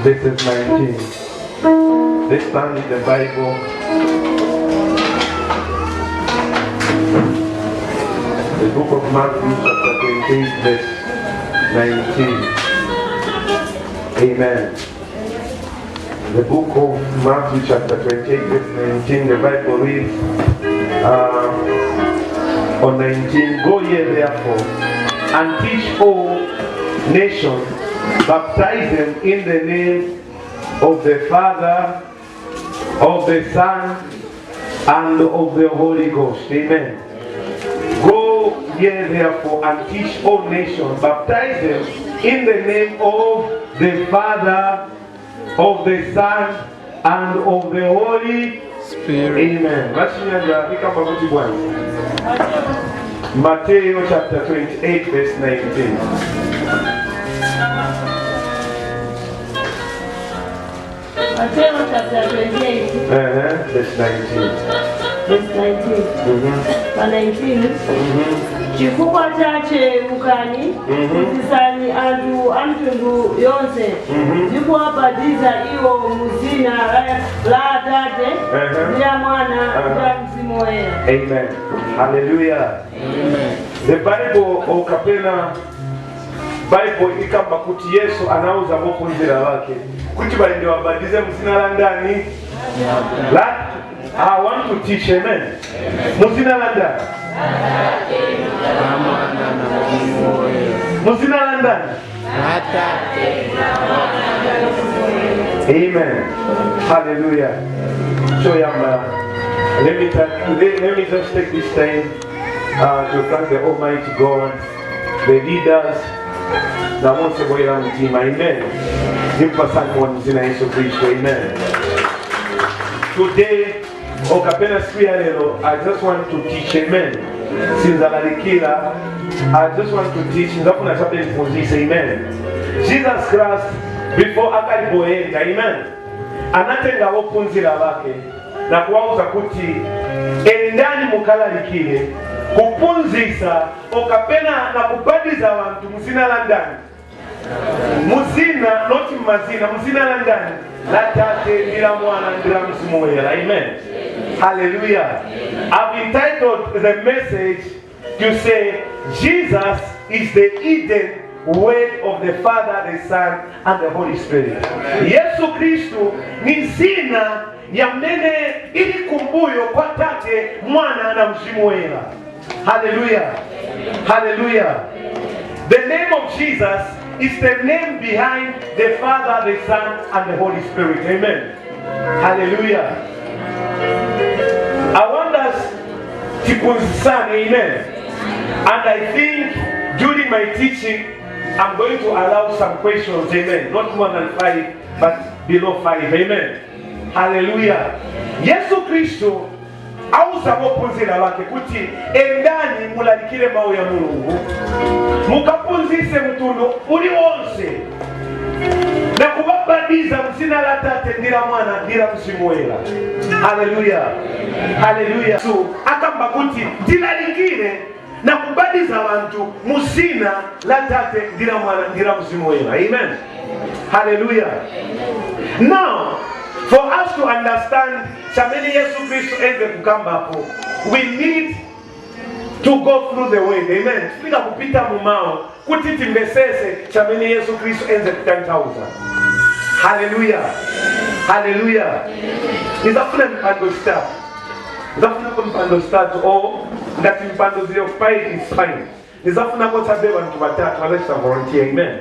This is 19. Let's stand in the Bible. The book of Matthew chapter 28 verse 19. Amen. The book of Matthew chapter 28 verse 19, the Bible reads on 19, go ye therefore and teach all nations, baptize them in the name of the Father, of the Son, and of the Holy Ghost. Amen. Go ye therefore and teach all nations, baptize them in the name of the Father, of the Son, and of the Holy Spirit. Amen. Matthew chapter 28 verse 19. Matthew chapter 28 verse 19. Verse 19. Verse 19. Chifukwa chache mukani kuzisani antu amtundu yonse ndikuwabatiza iwo muzina la Atate ndi la Mwana ndi la Mzimu Woyera. Amen. Hallelujah. Amen. The Bible okapena Bible ikamba kuti Yesu anauza mopunzira wake kuti balinde wabatize muzina la ndani la I want to teach. Amen. Muzina la ndani muzina la ndani. Amen. Hallelujah. So let me just take this time to thank the Almighty God, the leaders that want to go around the team. Amen. Amen. Today, I just want to teach. Amen. Since I just want to teach. Amen. Jesus Christ before akalipoenda. Amen. Anatenga wopunzira wake na kuwauza kuti endani mukalalikile kupunzisa okapena na kubadiza wantu muzina la ndani. Muzina not mazina, muzina la ndani la Tate ndi la Mwana ndi la Mzimu Woyera. Amen. Hallelujah. I've entitled the message to say Jesus is the Eden word of the Father, the Son, and the Holy Spirit. Yesu Kristo ni zina ya mnene ili kumbuyo kwa Tate, Mwana na Mzimu Woyera. Hallelujah. Hallelujah. The name of Jesus is the name behind the Father, the Son, and the Holy Spirit. Amen. Hallelujah. I want us to concern. Amen. And I think during my teaching, I'm going to allow some questions. Amen. Not more than 5, but below 5. Amen. Hallelujah. Yesu Kristo auza mopunzira wake kuti endani mulalikile mawu ya Mulungu mukapunzise mtundu uli wonse na kubabatiza mzina la Tate ndi la Mwana ndi la Mzimu Woyera. Hallelujah. Hallelujah. So akamba kuti tilalikile na kubatiza wantu muzina la Tate ndi la Mwana ndi la Mzimu Woyera. Amen. Hallelujah. Now, for us to understand Chameni Yesu Kristo enze kukamba hapo, we need to go through the way. Amen. Fika kupita mumao kuti timbesese Chameni Yesu Kristo enze kutantauza. Hallelujah. Hallelujah. Nizafuna mpando start. Nizafuna mpando start or ngati mpando 05 is fine. Nizafuna kwa tabe wantu watatu walesa volunteer. Amen.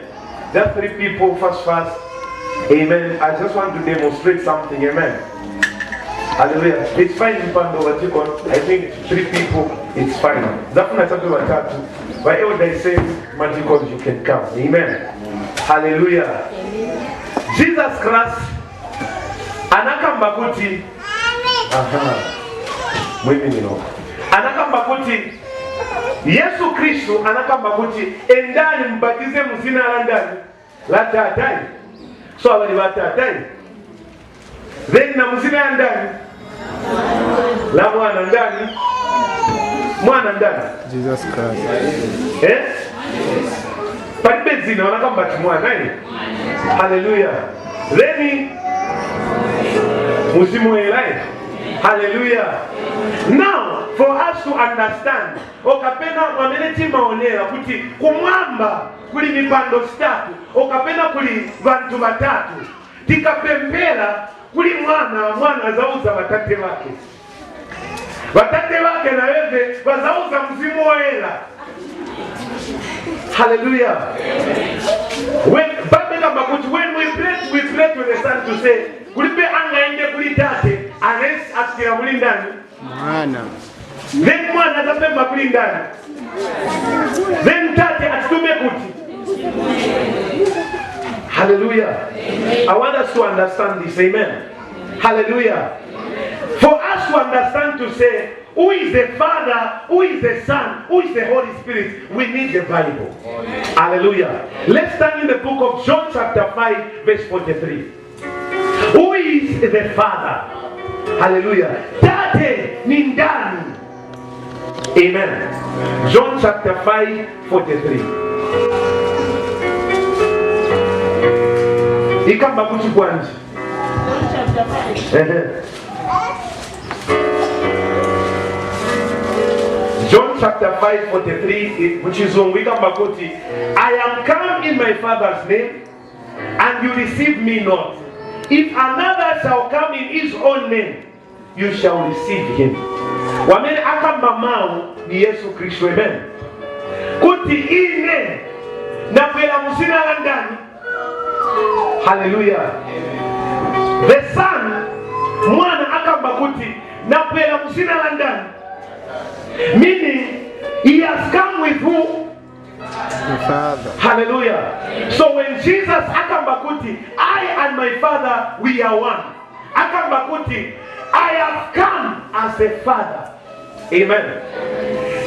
Just 3 people fast. Amen. I just want to demonstrate something. Amen. Hallelujah. It's fine in Pando, I think 3 people, it's fine. Zafuna tatu watatu. Wherever they say magical, you can come. Amen. Hallelujah. Jesus Christ anakamba kuti anakamba kuti Yesu Kristo anakamba kuti endani mbatize mzina la ndani la Tate. So abali ba Tate. Then na mzina ya ndani la Mwana ndani. Mwana ndani Jesus Christ. Palibe zina wanakamba ti Mwana. Hallelujah. Then musimuelewe. Hallelujah. Now, for us to understand, okapena mwameneti maonera kuti kumwamba kuli mipando statu, okapena kuli vantu batatu. Tikapembera kuli mwana zauza batate wake. Batate wake na wewe bazauza mzimu wa hela. Hallelujah. When we pray to the Son to say, kulipe anga ende kulitate, anes akira mulindani. Mwana. Then mwana atapemba kulindani. Then tate atume kuti. Hallelujah. I want us to understand this. Amen. Hallelujah. For us to understand to say, who is the Father, who is the Son, who is the Holy Spirit, we need the Bible. Hallelujah. Let's stand in the book of John chapter 5 verse 43. Who is the Father? Hallelujah. Tate ni ndani. Amen. John chapter 5 43. Ikamba kuti kwanji. John chapter 5. John chapter 5:43, which is when we come back to, I am come in my Father's name, and you receive me not. If another shall come in his own name, you shall receive him. Wamene akamba mau ni Yesu Kristo. Amen. Kuti ine na kwela musina landani. Hallelujah. The Son, mwana akamba kuti na kwela musina landani. Meaning, he has come with who? The Father. Hallelujah. So when Jesus akambakuti, I and my Father, we are one. Akambakuti, I have come as a Father. Amen.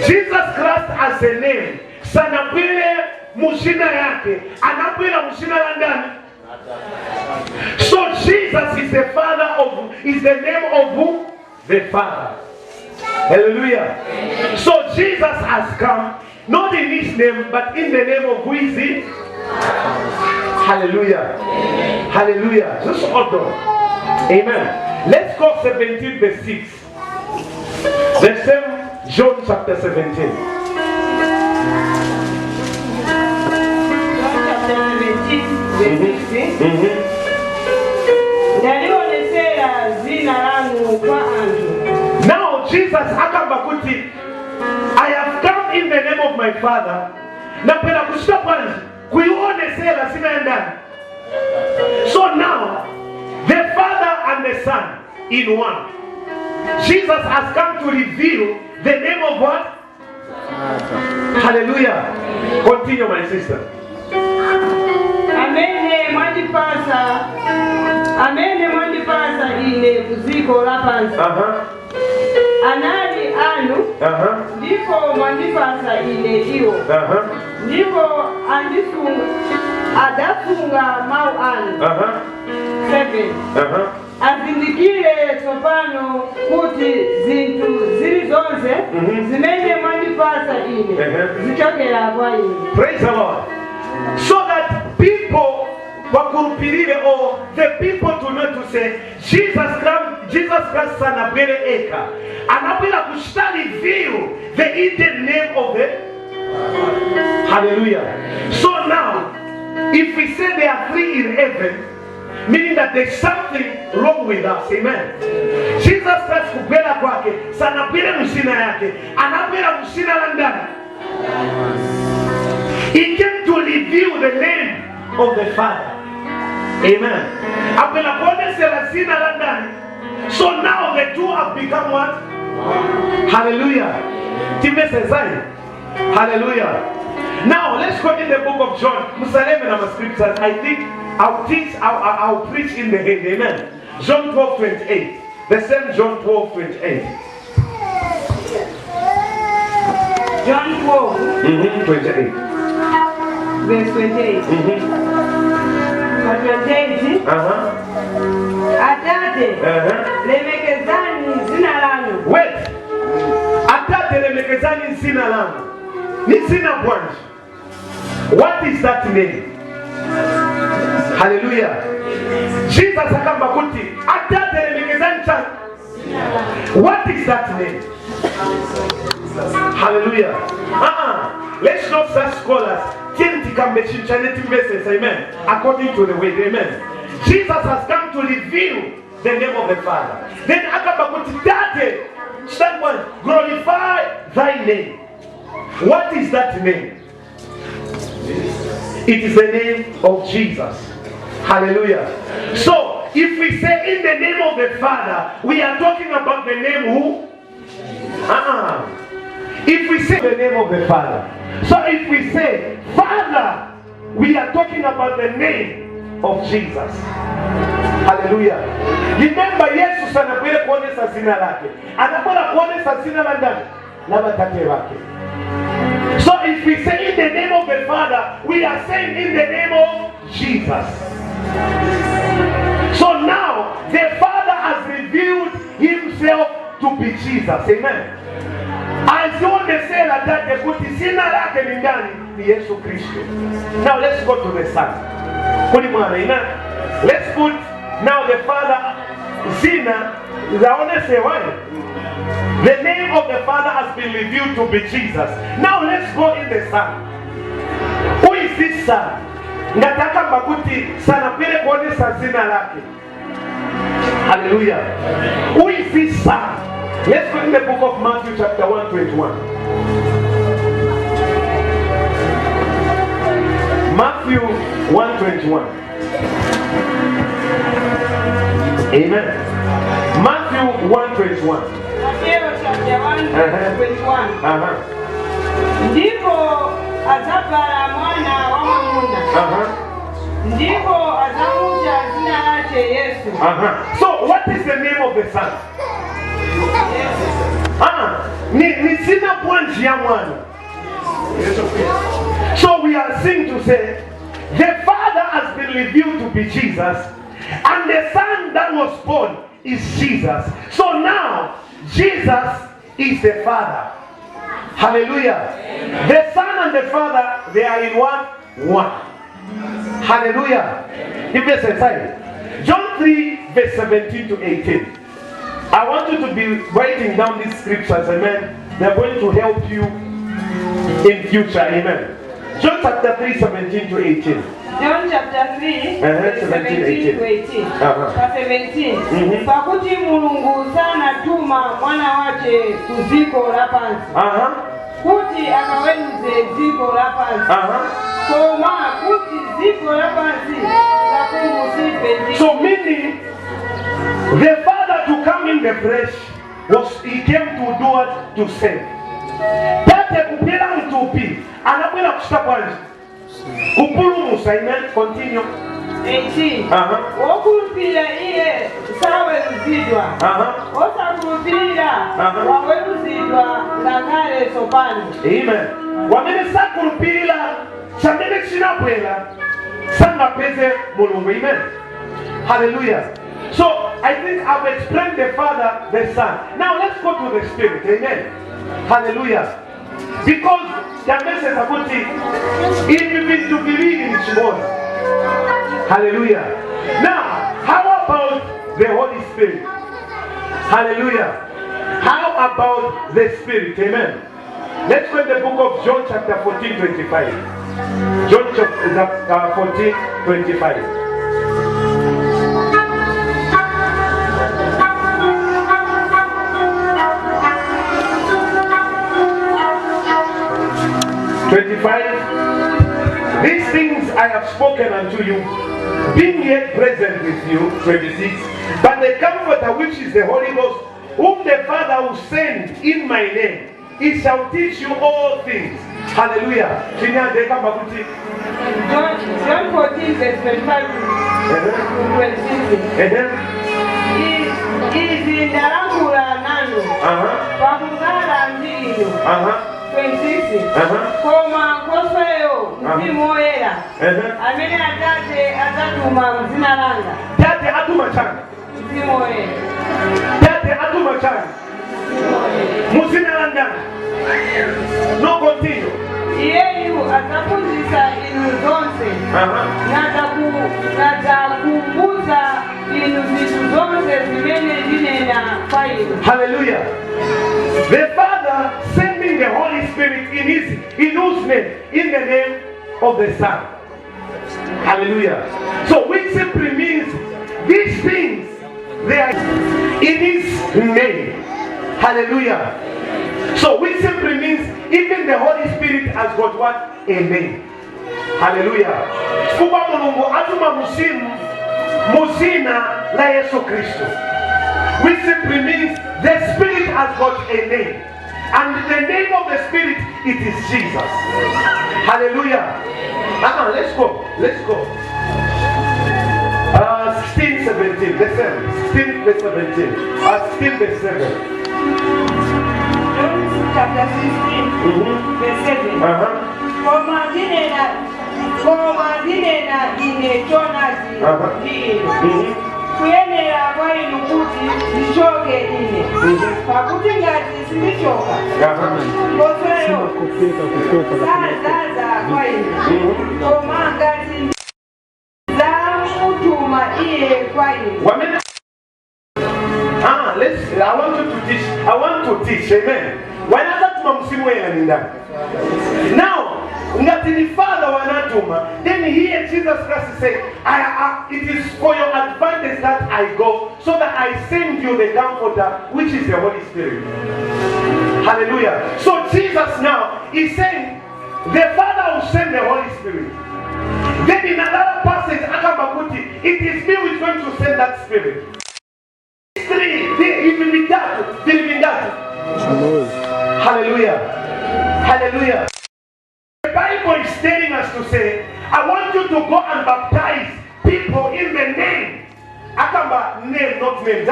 Jesus Christ as a name. Sanapile mushina yake. Anapila mushina landani. So Jesus is the Father of, is the name of who? The Father. Hallelujah. So Jesus has come, not in his name, but in the name of who is he? Hallelujah. Hallelujah. Just order. Amen. Let's go 17 verse 6. The same John chapter 17. John chapter 17 verse 6. Ndalionesera zina langu kwa antu. Now Jesus akambakuti, I have come in the name of my Father. Na pela kushika kwanza kuionesera zina ya ndani. So now the Father and the Son in one. Jesus has come to reveal the name of what? Hallelujah. Continue, my sister. Amene mwandipasa ine kuziko la pansi. Anali anu. Ndipo mwandipasa ine iwo. Ndipo adasunga mau anu. 7. Azindikire tsopano kuti zinthu zili zonse zimene mwandipasa ine zichokera kwa ine. Praise the Lord. So that people wakurupirire, or the people to know to say Jesus Christ sanabwere eka anabwera kushita reveal the hidden name of the Hallelujah. So now if we say there are 3 in heaven, meaning that there's something wrong with us. Amen. Jesus Christ kubwera kwake sanabwere musina yake anabwera musina la ndani. He came to reveal the name of the Father. Amen. So now the two have become what? Hallelujah. Hallelujah. Now let's go in the book of John. Musaleme na scriptures. I think I'll preach in the end. Amen. John 12:28. The same John 12:28. John 12. 28. Verse 28. 28. Atate. Lemekezani zina langu. Wait. Atate lemekezani zina langu. Ni zina bwanje. What is that name? Hallelujah. Jesus akamba kuti atateremekezani chanu. What is that name? Hallelujah. Let's not search scholars. Amen. According to the way. Amen. Jesus has come to reveal the name of the Father. Then step one, glorify thy name. What is that name? It is the name of Jesus. Hallelujah. So if we say in the name of the Father, we are talking about the name who? If we say the name of the Father, so if we say Father, we are talking about the name of Jesus. Hallelujah. Remember, Yesu anakwenda kuonesha jina lake. Anakwenda kuonesha jina la ndani na watate wake. So if we say in the name of the Father, we are saying in the name of Jesus. So now the Father has revealed himself to be Jesus. Amen. As you say that the kuti jina lake ni ndani ni Yesu Kristo. Now let's go to the Son. Let's put now the Father Zina. The name of the Father has been revealed to be Jesus. Now let's go in the Son. Who is this Son? Nataka makuti sana pile kuonesha jina lake. Hallelujah. Who is this Son? Let's go in the book of Matthew chapter 1:21. Matthew 1:21. Amen. Matthew 1:21. Matthew chapter 1:21. Ndipo azabala mwana wa mwamuna. Ndipo azamuja jina lake Yesu. So what is the name of the Son? Ni sina bwanji ya mwana. So we are seeing to say the Father has been revealed to be Jesus, and the Son that was born is Jesus. So now Jesus is the Father. Hallelujah. Amen. The Son and the Father, they are in one. Hallelujah. If you say John 3 verse 17 to 18. I want you to be writing down these scriptures. Amen. They're going to help you in future. Amen. John chapter 3 17 to 18. John chapter 3 17 to 18. 17. Pakuti Mulungu sana tuma mwana wake kuziko la pansi. Kuti akawenuze ziko la pansi. Koma kuti ziko la pansi la kumusipe. So meaning the Father to come in the flesh he came to do what? To save. Tate kupila mtupi anakwenda kushika kwanza. Kupulu Musa. Amen. Continue. 18. Wokulupira iye sawe luzidwa. Osakulupira wawe luzidwa ngakale sopani. Amen. Wamene sakulupira samene sinapwela sanga peze Mulungu. Amen. Hallelujah. So I think I've explained the Father, the Son. Now let's go to the Spirit. Amen. Hallelujah. Because the message about it, if you need to believe in His word. Hallelujah. Now, how about the Holy Spirit? Hallelujah. How about the Spirit? Amen. Let's go to the book of John chapter 14:25. John chapter 14:25. These things I have spoken unto you, being yet present with you. 26. But the Comforter, which is the Holy Ghost, whom the Father will send in my name, he shall teach you all things. Hallelujah. John 14 verse 25 to 26. Izi ndalangula nanu pakungala ndinu. 26. Koma nkosweyo mzimu oyera amene atate azatuma mzina langa. Tate atuma chani? Mzimu oyera. Tate atuma chani? Mzina langa. No continue. Iyeyu atakumbutsa inu zonse. Natakumbutsa inu zinthu zonse zimene ndinena kwa inu. Hallelujah. The Father sending the Holy Spirit in whose name? In the name of the Son. Hallelujah. So which simply means these things, they are in His name. Hallelujah. So which simply means even the Holy Spirit has got what? A name. Hallelujah. Kuba Mungu atuma musina la Yesu Kristo. Which simply means the Spirit has got a name. And the name of the Spirit, it is Jesus. Hallelujah. Let's go. 16, 17. Verse 7. 16, verse 17. 16, verse 7. Chapter 16, verse 7. Koma ndinena ine chonazi ndi inu. Kuyenera kwa inu kuti ndichoke ine. Pakuti ngati sindichoka, ngoseyo zazaza kwa inu. Koma ngati zamutuma iye kwa inu. I want to teach. Amen. Now, ngati ni Father wanatuma, then here Jesus Christ said, it is for your advantage that I go, so that I send you the Comforter, which is the Holy Spirit. Hallelujah. So Jesus now is saying, the Father will send the Holy Spirit. Then in another passage, it is me who is going to send that Spirit. Hallelujah. Hallelujah. The Bible is telling us to say, I want you to go and baptize people in the name. Akamba name, not name.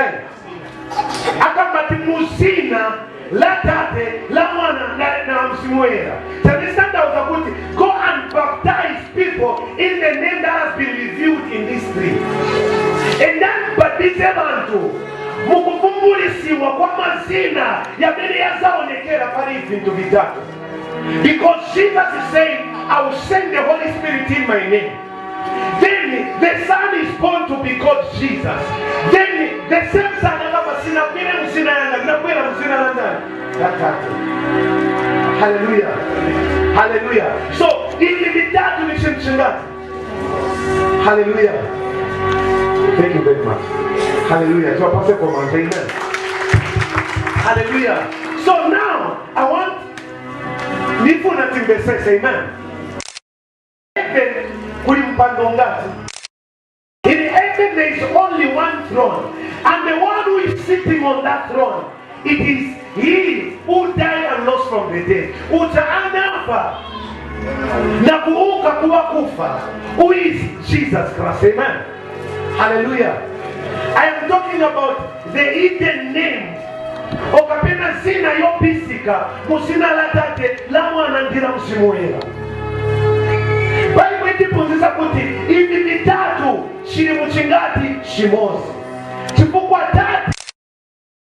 Akamba timusina la tate la mwana na msimuera. So this time go and baptize people in the name that has been revealed in this tree. And then baptize bantu. Mukufumulisiwa kwa mazina ya mbele yazaonekera pale vintu vitatu. Because Jesus is saying, I will send the Holy Spirit in my name. Then the Son is born to be called Jesus. Then the same Son hallelujah. Hallelujah. So in vitatu ni chingati. Hallelujah. Thank you very much. Hallelujah. So Pastor Command, amen. Hallelujah. So now I want Nifuna Timbe says amen. In heaven there is only one throne, and the one who is sitting on that throne, it is He who died and rose from the dead. Who is Jesus Christ, amen. Hallelujah. I am talking about the hidden name. Okapena sina yo pisika, musina la tate, la mwana ndira msimuera. Bible itipunzisa kuti, hivi vitatu, shiri mchingati, shimozi. Chifukwa tatu,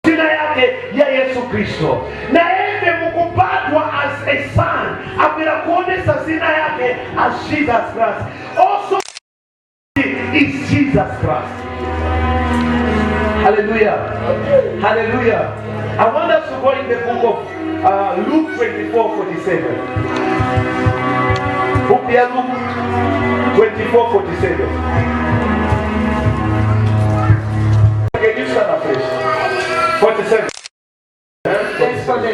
sina yake ya Yesu Kristo. Na ebe mukupatwa as a son, apira kuonesa sina yake as Jesus Christ. Also, is Jesus Christ. Hallelujah. Hallelujah. I want us to go in the book of Luke 24:47. Book here, Luke 24:47. Can you start afresh? 47. 47.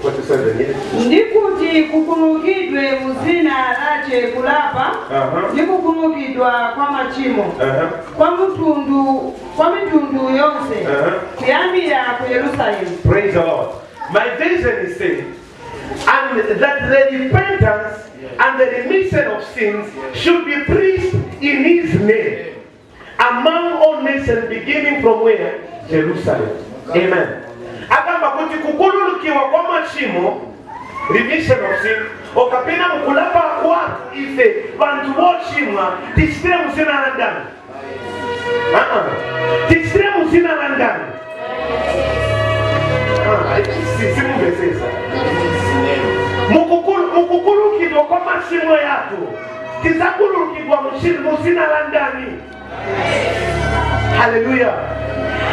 47, yes. Ndikuti kukumukidwe muzina lache kulapa, ndikukumukidwa kwa machimo, kwa mitundu yonse, kuyambira ku Yerusalemu. Praise the Lord. My vision is saying, and that the repentance and the remission of sins should be preached in His name among all nations, beginning from where? Jerusalem. Amen. Akamba kuti kukululukiwa kwa machimo, remission of sin, okapena mukulapa kwa ife bantu wochimwa tisire musina landana. Tisire musina landana. Simubesesa. kukulukidwa kwa mashimo yatu tizakulukidwa muzina la ndani. Haleluya.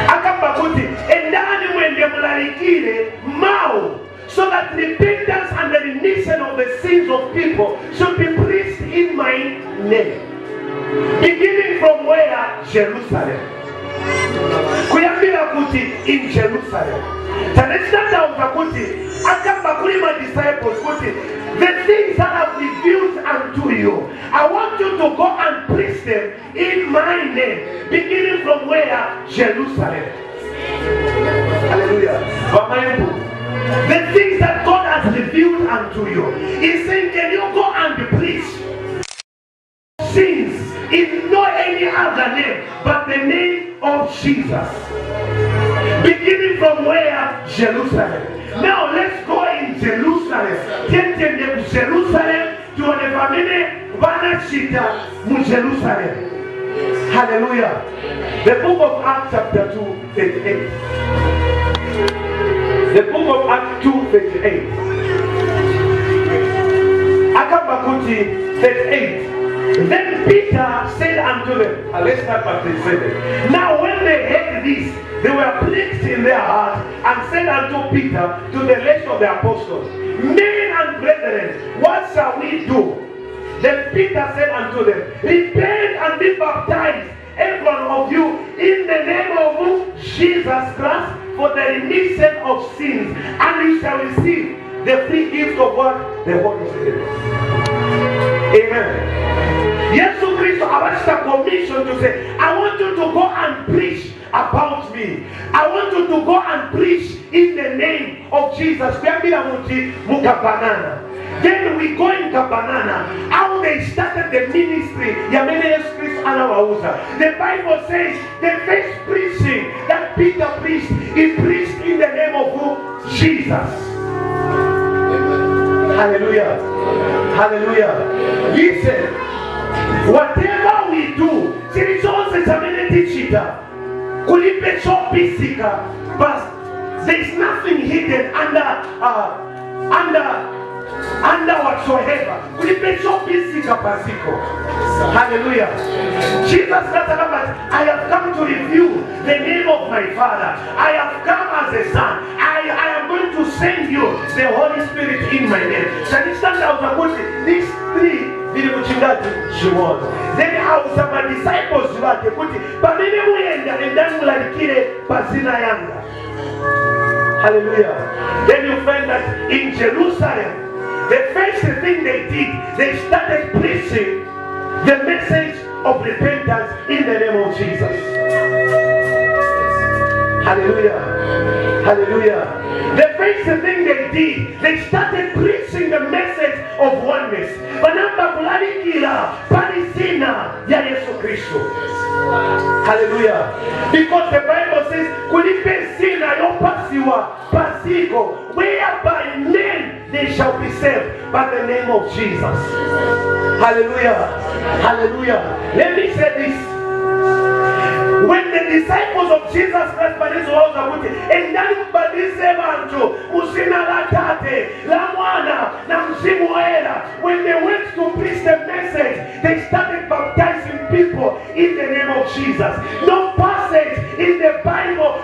Akamba kuti endani mwende mulalikile mau, so that repentance and the remission of the sins of people should be preached in my name. Beginning from where? Jerusalem. Kuyambira kuti in Jerusalem. Tanestanda kuti akamba kuli my disciples kuti the things that I've revealed unto you, I want you to go and preach them in my name. Beginning from where? Jerusalem. Hallelujah. The things that God has revealed unto you. He's saying, can you go and preach sins in no any other name but the name of Jesus? Beginning from where? Jerusalem. Now let's go in Jerusalem. Jerusalem to the family Vanashita mu Jerusalem. Hallelujah. The book of Acts chapter 2 verse 8. The book of Acts 2 verse 8. Akabakuti verse 8. Then Peter said unto them, let's start by verse 7. Now when they heard this, they were pleased in their hearts, and said unto Peter, to the rest of the apostles, men and brethren, what shall we do? Then Peter said unto them, repent and be baptized, every one of you, in the name of Jesus Christ, for the remission of sins, and you shall receive the free gift of what? The Holy Spirit. Amen. Jesus Christ asked a commission to say, I want you to go and preach about me. I want you to go and preach in the name of Jesus. Then we go in Kabanana, how they started the ministry. The Bible says the first preaching that Peter preached, he preached in the name of who? Jesus. Hallelujah. Hallelujah. Listen, whatever we do, there is also a cheetah. But there is nothing hidden under whatsoever. Hallelujah. Jesus said, I have come to reveal the name of my Father. I have come as a son. I am going to send you the Holy Spirit in my name. These three then how some disciples hallelujah. Then you find that in Jerusalem, the first thing they did, they started preaching the message of repentance in the name of Jesus. Hallelujah. Hallelujah. The first thing they did, they started preaching the message of oneness. Hallelujah. Because the Bible says, whereby men they shall be saved by the name of Jesus. Hallelujah. Hallelujah. Let me say this. When the disciples of Jesus Christ and then when they went to preach the message, they started baptizing people in the name of Jesus. No passage in the Bible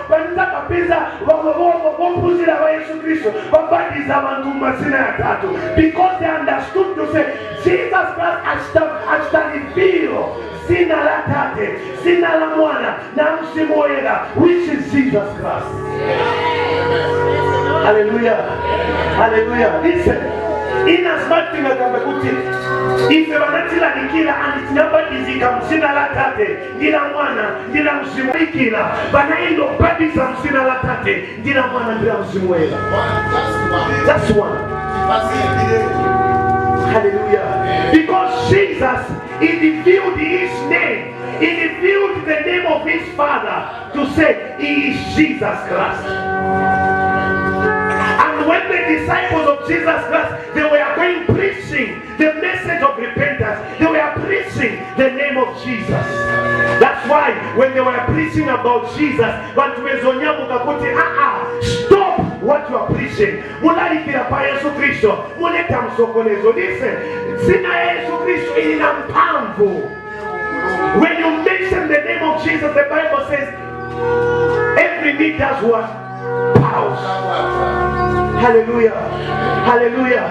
because they understood to say Jesus Christ has revealed Sina la tate, sina la mwana, na msimoyega, which is Jesus Christ. Hallelujah. Hallelujah. Listen, in as much thing as if you want to kill and it's never easy, come sina la tate, nila mwana, nila msimoyega, but I know body some sina la tate, nila mwana, nila msimoyega. That's one. Hallelujah. Because Jesus, he revealed his name. He revealed the name of his Father to say he is Jesus Christ. And when the disciples of Jesus Christ, they were going preaching the message of repentance, they were preaching the name of Jesus. That's why when they were preaching about Jesus, stop what you are preaching. Mulalikira pa Yesu Kristo. Muleta msokolezo. Listen, zina Yesu Kristo ina mpamvu. When you mention the name of Jesus, the Bible says every knee does what? Bows. Hallelujah. Hallelujah.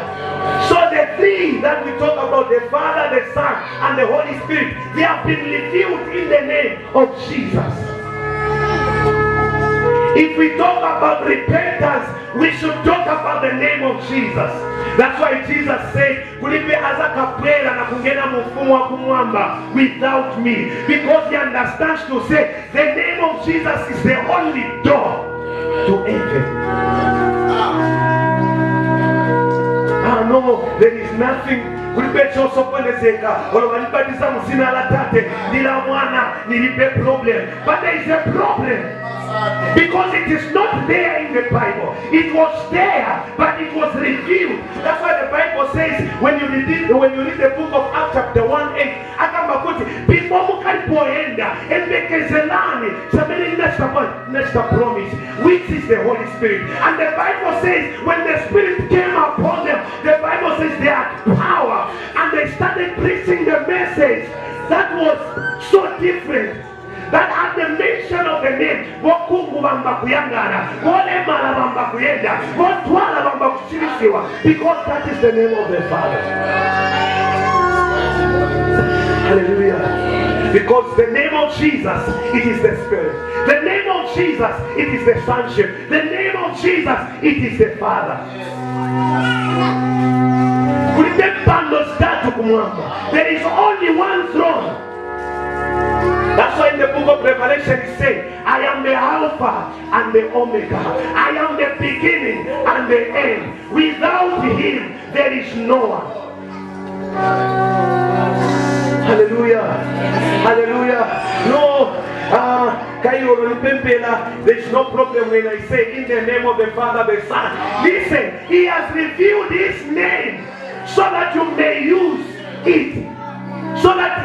So the three that we talk about, the Father, the Son, and the Holy Spirit, they have been revealed in the name of Jesus. If we talk about repentance, we should talk about the name of Jesus. That's why Jesus said, without me. Because he understands to say, the name of Jesus is the only door to heaven. No, there is nothing. But there is a problem. Because it is not there in the Bible. It was there, but it was revealed. That's why the Bible says, when you read the book of Acts chapter 1:8, before Mukalipoenda, and Bekezelani, next promise, which is the Holy Spirit. And the Bible says, when the Spirit came upon them, the Bible says they had power, and they started preaching the message that was so different. That at the mention of the name, because that is the name of the Father. Hallelujah. Because the name of Jesus, it is the Spirit. The name of Jesus, it is the Sonship. The name of Jesus, it is the Father. There is only one throne. That's why in the book of Revelation it says, I am the Alpha and the Omega. I am the beginning and the end. Without him, there is no one. Hallelujah. Hallelujah. No. There is no problem when I say in the name of the Father, the Son. Listen, he has revealed his name so that you may use it. So that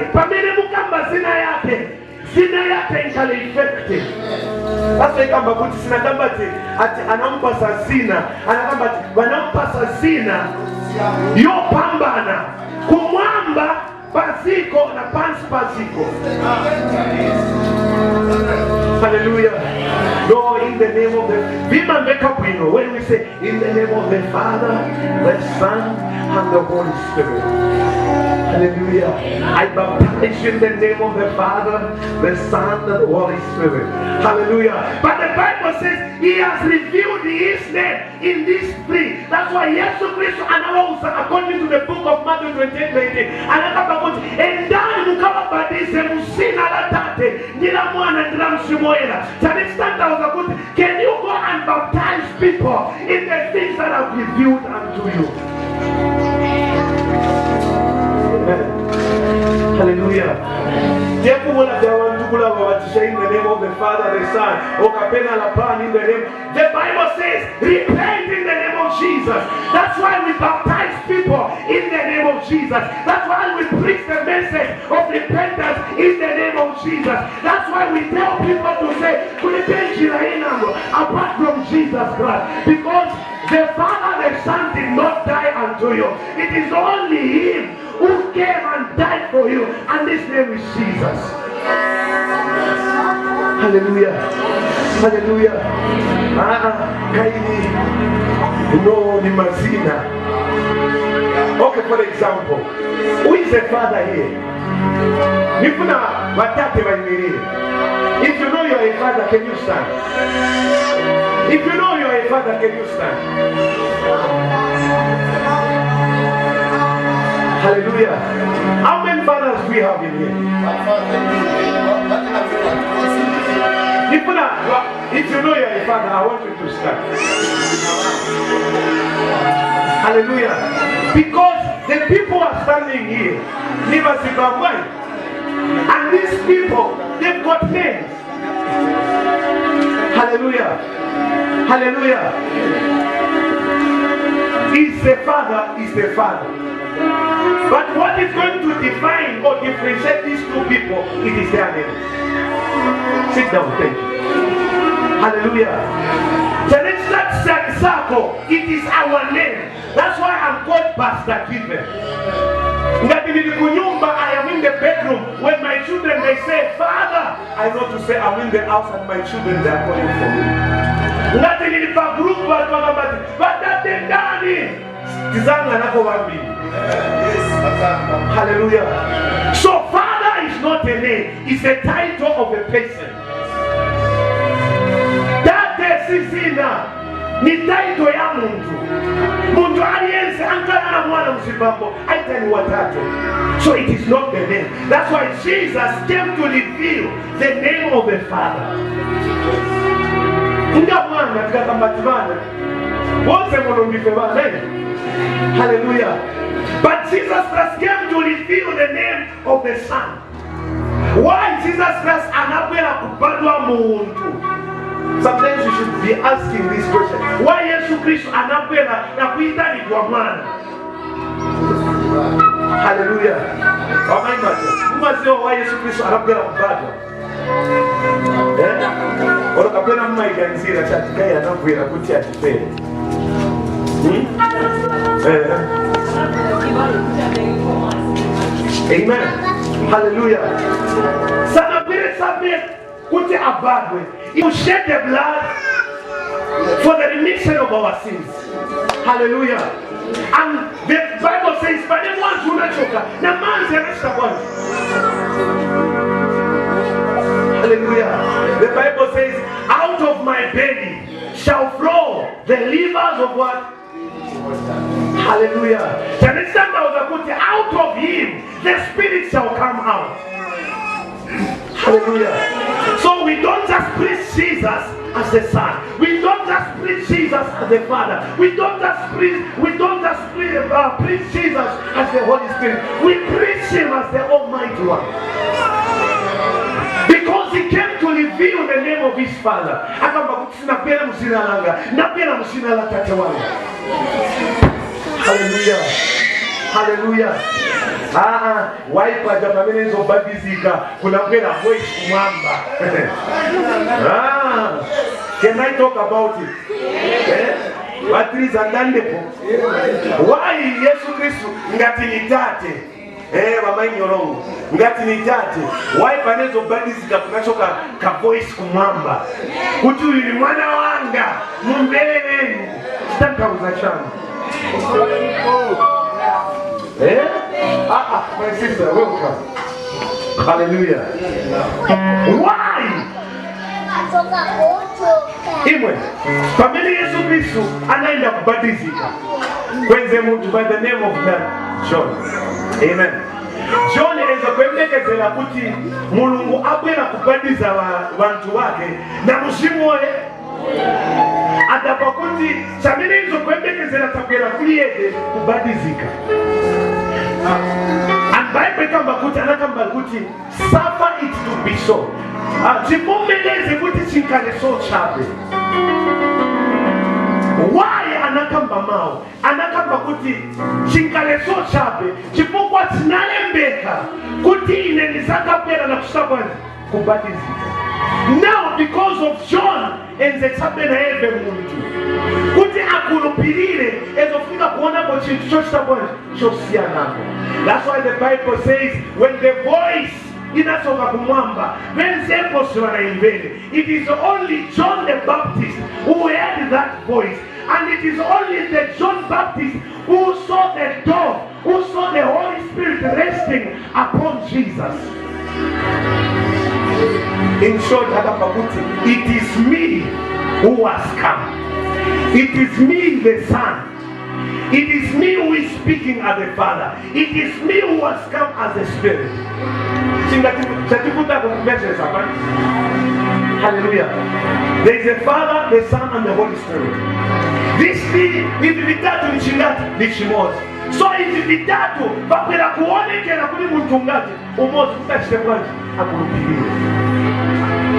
zina yake ikale effective. Sasa ikamba kuti sina kamba ati anampasa zina, anakamba ati wanampasa zina yo pambana kumwamba pasiko na pansi pasiko. Hallelujah. No, in the name of the when we say in the name of the Father, the Son, and the Holy Spirit. Hallelujah. I baptize in the name of the Father, the Son, and the Holy Spirit. Hallelujah. But the Bible says he has revealed his name in these three. That's why Jesus Christ announced, according to the book of Matthew 28:19, can you go and baptize people in the things that I've revealed unto you? Hallelujah. In the name of the Father, the Son, in the name. The Bible says, repent in the name of Jesus. That's why we baptize people in the name of Jesus. That's why we preach the message of repentance in the name of Jesus. That's why we tell people to say, apart from Jesus Christ. Because the Father, the Son did not die unto you. It is only him who came and died for you, and his name is Jesus. Hallelujah. Hallelujah. No, ni mazina. Okay, for example, who is the father here? If you know you are a father, can you stand? If you know you are a father, can you stand? Hallelujah. How many fathers do we have in here? If you know you are a father, I want you to stand. Hallelujah. Because the people are standing here. And these people, they've got names. Hallelujah. Hallelujah. Is the Father, is the Father. But what is going to define or differentiate these two people, it is their name. Sit down, thank you. Hallelujah. circle, it is our name. That's why I'm called Pastor Given. I am in the bedroom. When my children they say, Father, I know to say I'm in the house and my children they are calling for me. Nothing in the group, but that they done it. Hallelujah. So Father is not a name, it's a title of a person. That is ni title ya muntu. Muntu aliyense ankala na mwana mzibambo aitani watatu. So it is not the name. That's why Jesus came to reveal the name of the Father. Nga mwana katika matimana wote mwonombife bana. Hallelujah. But Jesus Christ came to reveal the name of the Son. Why Jesus Christ anapela kubadwa muntu? Sometimes you should be asking this question. Why Yesu Kristo anapela na kuita ni kwa mwana? Hallelujah. Why Yesu Kristo anapela kubadwa? Ora kapena mma iganzira chatikaya anapela kuti atipele. Amen. Hallelujah. Sanapele sabye kuti abadwe. You shed the blood for the remission of our sins. Hallelujah. And the Bible says, but the ones who not choke, the man's the rest of one. Hallelujah. The Bible says, out of my belly shall flow the rivers of what? Hallelujah. Out of him the spirit shall come out. Hallelujah. So we don't just preach Jesus as the Son. We don't just preach Jesus as the Father. We don't just preach Jesus as the Holy Spirit. We preach him as the Almighty One. Because he came to reveal the name of his Father. Hallelujah. Hallelujah. Waipa jamani zo babizika kuna kwenda voice kumamba. Can I talk about it? What is andandepo? Why Yesu Kristo ngati nitate? Mama nyorongo ngati nitate. Why panezo babizika kunachoka ka voice kumamba. Kuti ni mwana wanga mumbele nenu. Sitaka uzachana. My sister, welcome. Hallelujah. Why? Imwe, familia Yesu Kristo anaenda kubadilika. Kwenye mtu by the name of John. Amen. John ezokwemlekezela kuti Mulungu akwena kubadiza bantu wake na mushimuole atapakuti chamini ezokwemlekezela takwela kuliyede kubadizika. And Bible kamba kuti anakamba kuti suffer it to be so. Chipomeleze kuti chinkane so chape. Why anakamba mao? Anakamba kuti chinkane so chape. Chipokwa tinalembeka kuti inelizaka pera na kusabani kubadizika. Now because of John enze chape na ebe muntu kuti akulupirire ezofika kuona kwa chintu chochitabona chosiyanako. That's why the Bible says when the voice inatoka kumwamba venzepo siwanaimbele. It is only John the Baptist who heard that voice, and it is only the John Baptist who saw the dove, who saw the Holy Spirit resting upon Jesus. In short, it is me who has come. It is me, the Son. It is me who is speaking as the Father. It is me who has come as the Spirit. Hallelujah. There is a Father, the Son, and the Holy Spirit. This thing is vitatu nchingati nichimozi. So hizi vitatu bakwela kuonekana kuli muntu ngati umozi kutachitebwaji akulupirie.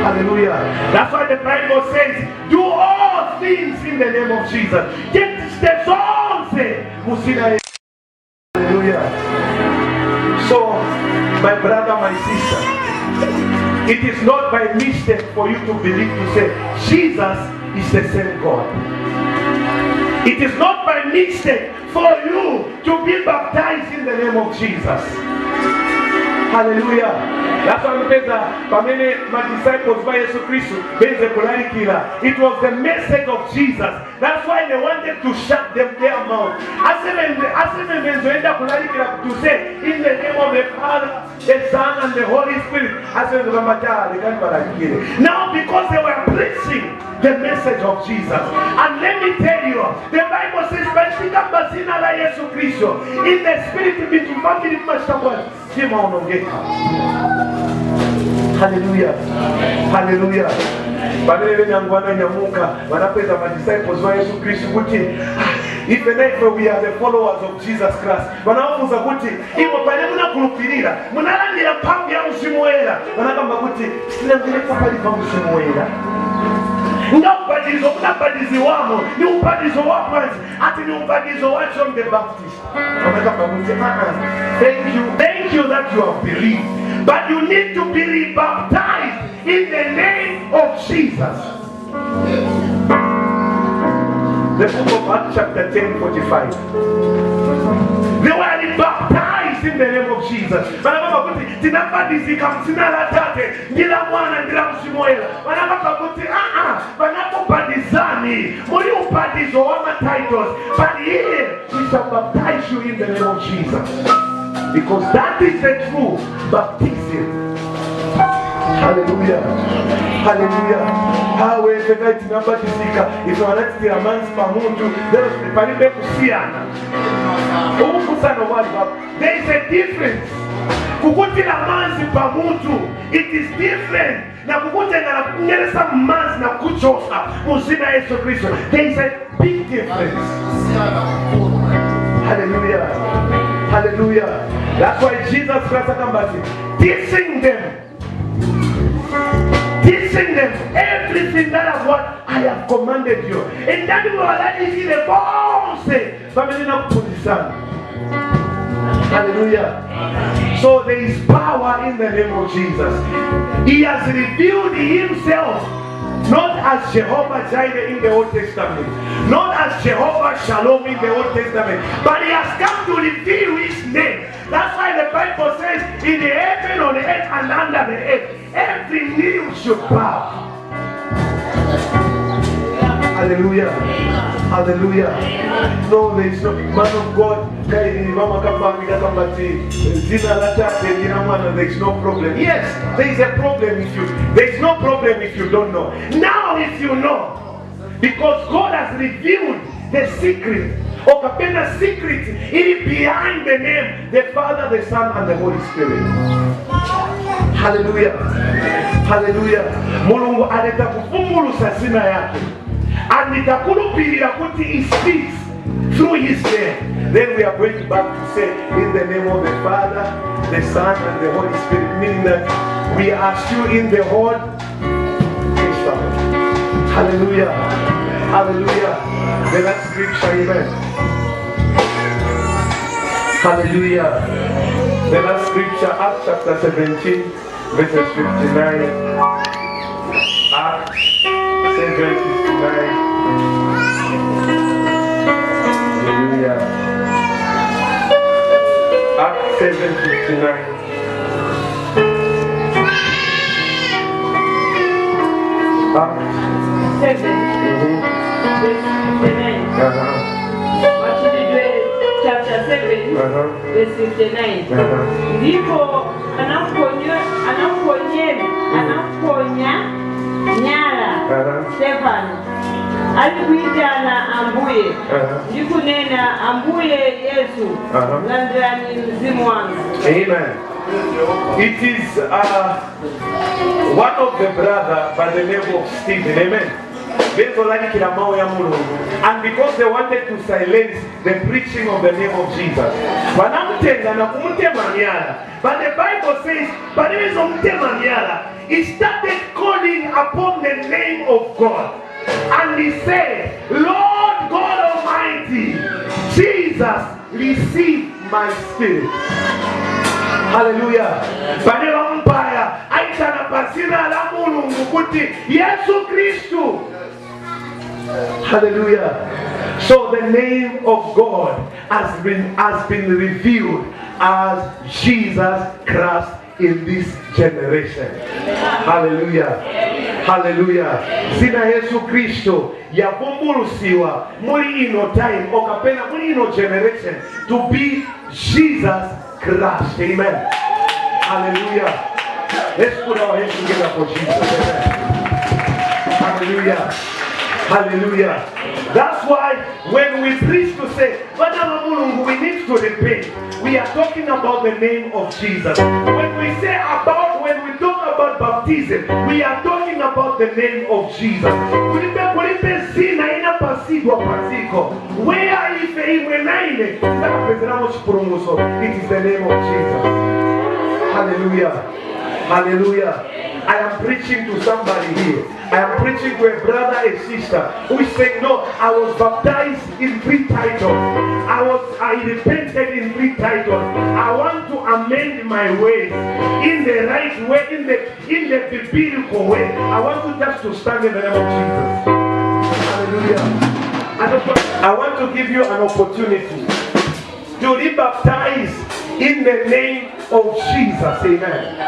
Hallelujah. That's why the Bible says, do all things in the name of Jesus. Get steps on, say, Musina. Hallelujah. So, my brother, my sister, it is not by mistake for you to believe to say, Jesus is the same God. It is not by mistake for you to be baptized in the name of Jesus. Hallelujah. That's why my disciples by Jesus Christ, it was the message of Jesus. That's why they wanted to shut them their mouth. To say, in the name of the Father, the Son, and the Holy Spirit. Now, because they were preaching the message of Jesus. And let me tell you, the Bible says, in the spirit, hallelujah. Hallelujah. Even if we are the followers of Jesus Christ, ubatizo unabatiziwamo ni ubatizo wa kwanza, ati ni ubatizo wa John the Baptist. Thank you that you have believed, but you need to be rebaptized in the name of Jesus. The book of Acts chapter 10:45. They were rebaptized in the name of Jesus. But here we shall baptize you in the name of Jesus, because that is the true baptism. Hallelujah. Hallelujah. If you want to man's pamuntu, there is a difference. Kukutila manzi pamuntu, it is different. Na kukutila na kunyelesa manzi na kuchosa muzina Yesu Kristo. There is a big difference. Hallelujah. Hallelujah. That's why Jesus Christ teaching them everything that is what I have commanded you. And that will allow you to see the bones. Family not put this on. Hallelujah. So there is power in the name of Jesus. He has revealed himself not as Jehovah Jireh in the Old Testament, not as Jehovah Shalom in the Old Testament, but he has come to reveal his name. That's why the Bible says, in the heaven, on the earth, and under the earth, every knee should bow. Hallelujah. Hallelujah. No, there is no man of God. There is no problem. Yes, there is a problem if you. There is no problem if you don't know. Now, if you know, because God has revealed the secret. Okapenda secret is behind the name, the Father, the Son, and the Holy Spirit. Hallelujah. Hallelujah. Mulungu aleta kufumbulusa sina yake. Anitakulupirira kuti he speaks through his name. Then we are going back to say, in the name of the Father, the Son, and the Holy Spirit, meaning that we are still in the whole Testament. Hallelujah. Hallelujah. The last scripture, amen. Hallelujah. The last scripture, Acts chapter 17, verses 59. Acts 7:59. Hallelujah. Acts 7:59. Acts 7. Verse 59. Chapter 7, verse 59. Ndipo anaponya nyara Stefano alikuita na ambuye ndikunena ambuye Yesu landirani mzimu wangu. Amen. It is one of the brother by the name of Stephen. Amen. And because they wanted to silence the preaching of the name of Jesus, but the Bible says, he started calling upon the name of God, and he said, Lord God Almighty, Jesus, receive my spirit. Hallelujah. Yesu Kristu. Hallelujah. So the name of God has been revealed as Jesus Christ in this generation. Hallelujah. Hallelujah. Sina Yesu Kristo yavumbulusiwa muri ino time okapena muri ino generation to be Jesus Christ. Amen. Hallelujah. Let's put our hands together for Jesus. Amen. Hallelujah. Hallelujah. That's why when we preach to say, we need to repent, we are talking about the name of Jesus. When we talk about baptism, we are talking about the name of Jesus. It is the name of Jesus. Hallelujah. Hallelujah. I am preaching to somebody here. I am preaching to a brother, a sister who is saying, no, I was baptized in 3 titles. I repented in 3 titles. I want to amend my ways in the right way, in the biblical way. I want you just to stand in the name of Jesus. Hallelujah. I want to give you an opportunity to be baptized in the name of Jesus. Amen.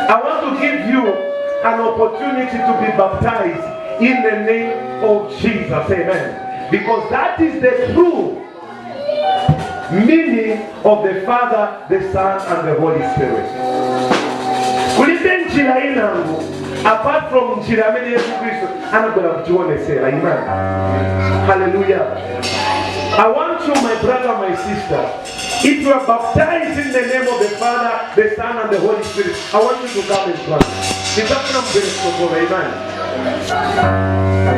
I want to give you an opportunity to be baptized in the name of Jesus. Amen. Because that is the true meaning of the Father, the Son, and the Holy Spirit. Apart from Jiramene Yesu Christ, amen. Hallelujah. I want you, my brother, my sister, if you are baptized in the name of the Father, the Son, and the Holy Spirit, I want you to come in front. Amen.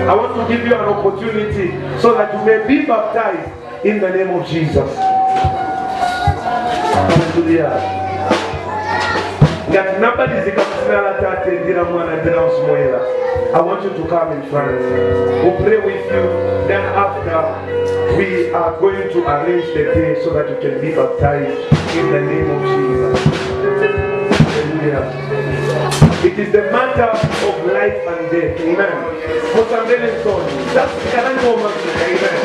I want to give you an opportunity so that you may be baptized in the name of Jesus. Hallelujah. I want you to come in front. We'll pray with you. Then after, we are going to arrange the day so that you can be baptized in the name of Jesus. Hallelujah. It is the matter of life and death. Amen. That's the moment. Amen.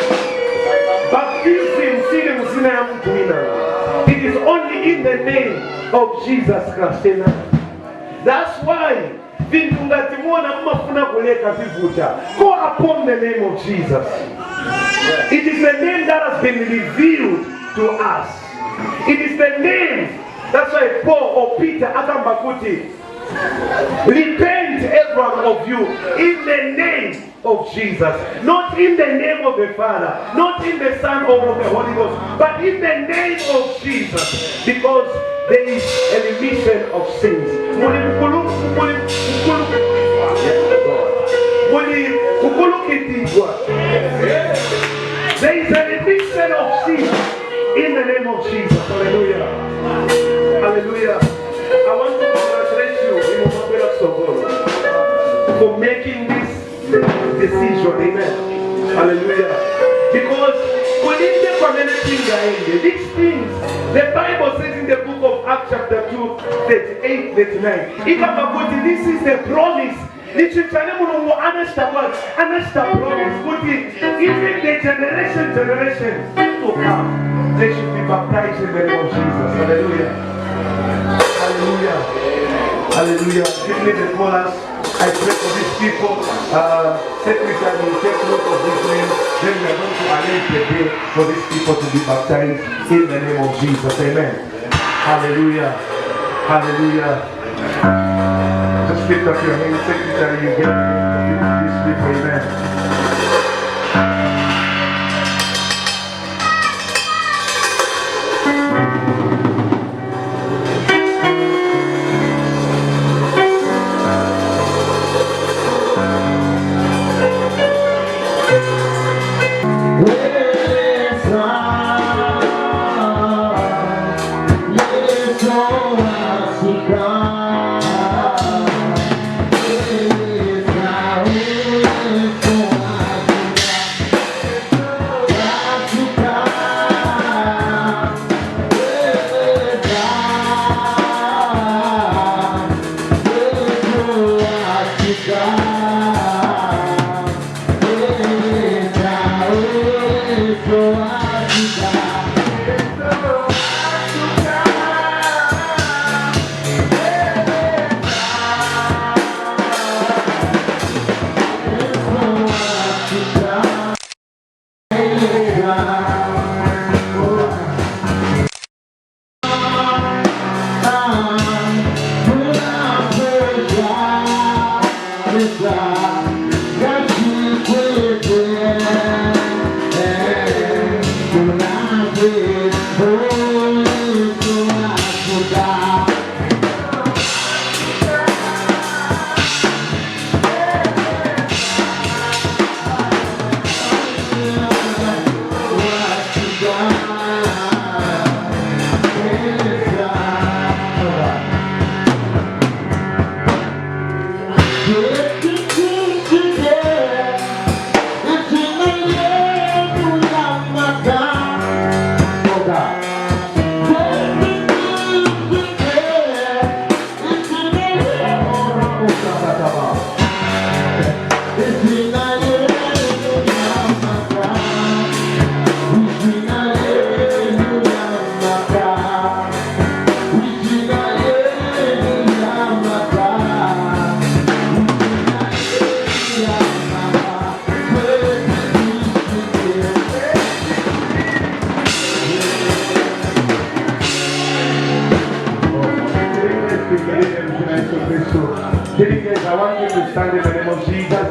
Baptism, it is only in the name of Jesus Christ. That's why go upon the name of Jesus. It is the name that has been revealed to us. It is the name. That's why Paul or Peter Akambakuti, repent everyone of you in the name of Jesus, not in the name of the Father, not in the Son or of the Holy Ghost, but in the name of Jesus, because there is a remission of sins. There is a remission of sins in the name of Jesus. Hallelujah. Hallelujah. I want to congratulate you in for making this decision. Amen. Hallelujah. Because these things, the Bible says in the book of Acts chapter 2, 38, 39, this is the promise. Even the generation to come, they should be baptized in the name of Jesus. Hallelujah. Hallelujah. Hallelujah. Give me the chorus. I pray for these people. Secretary will take note of these names. Then we are going to arrange the day for these people to be baptized in the name of Jesus. Amen. Hallelujah. Hallelujah. Just lift up your hands, Secretary. You get these people. Amen. It's I want you to stand in the name of Jesus.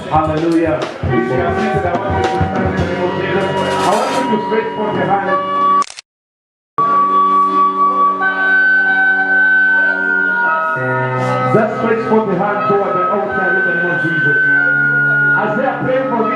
Hallelujah. If you are seated, I want you to stand in the name of Jesus. I want you to stretch forth your hand. Just stretch forth your hand toward the altar in the name of Jesus. As they are praying for